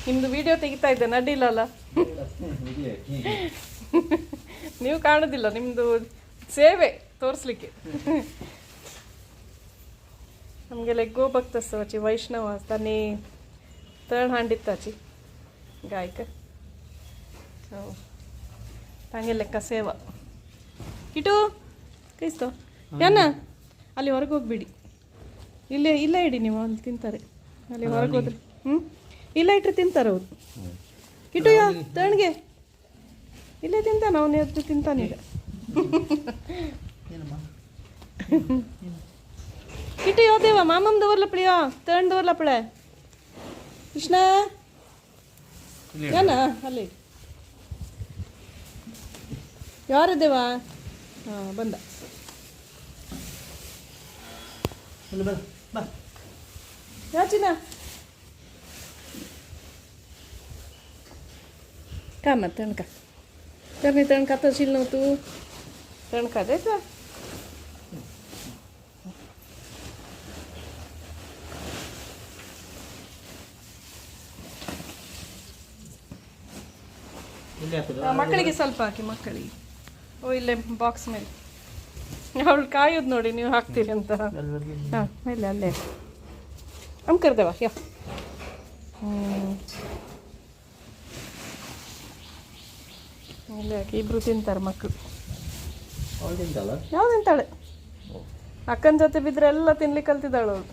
ನಿಮ್ದು ವಿಡಿಯೋ ತೆಗಿತಾ ಇದ್ದೆ ನಡ್ಡಿಲ್ಲಲ್ಲ. ನೀವು ಕಾಣೋದಿಲ್ಲ, ನಿಮ್ಮದು ಸೇವೆ ತೋರಿಸ್ಲಿಕ್ಕೆ. ನಮಗೆಲ್ಲ गो भक्त असतो वैष्णव त्यांनी तण हांडीत ताची गायक तांगे ಲೆಕ್ಕ ಸೇವಾ. ಕಿಟು ಕೈಸ್ತೋ ಯಾನ ಅಲ್ಲಿ ಹೊರಗೆ ಹೋಗ್ಬಿಡಿ, ಇಲ್ಲೇ ಇಡಿ, ನೀವು ಅಲ್ಲಿ ತಿಂತಾರೆ. ಅಲ್ಲಿ ಹೊರಗೆ ಹೋದ್ರೆ ಇಲ್ಲ ಇಟ್ಟರೆ ತಿಂತಾರೆ ಅವ್ರು. ಕಿಟು ಯಾ ತಣ್ಗೆ ಇಲ್ಲೇ ತಿಂತಾನ, ಅವನು ಎದ್ದು ತಿಂತಾನೀಗ. किटी यो देवा मामम दवरला पळ्या तण दवरला पळे कृष्ण या ना अल्ले यार देवा हां बंद बा याचिना का मत तण का करणे तण का तशील नव तू तण का देता ಮಕ್ಕಳಿಗೆ ಸ್ವಲ್ಪ ಹಾಕಿ, ಮಕ್ಕಳಿಗೆ. ಓ ಇಲ್ಲೇ ಬಾಕ್ಸ್ ಮೇಲೆ ಅವಳು ಕಾಯೋದು ನೋಡಿ ನೀವು ಹಾಕ್ತೀರಿ ಅಂತ. ಹಾಂ ಮೇಲೆ ಅಲ್ಲೇ ಹಮ್ ಕರ್ದೇವ ಯಾ ಇಲ್ಲೇ ಹಾಕಿ ಇಬ್ರು ತಿಂತಾರೆ ಮಕ್ಕಳು. ಯಾವ್ದು ತಿಂತಾಳೆ, ಅಕ್ಕನ ಜೊತೆ ಬಿದ್ದರೆ ಎಲ್ಲ ತಿನ್ಲಿಕ್ಕೆ ಕಲ್ತಿದ್ದಾಳು ಅವಳು.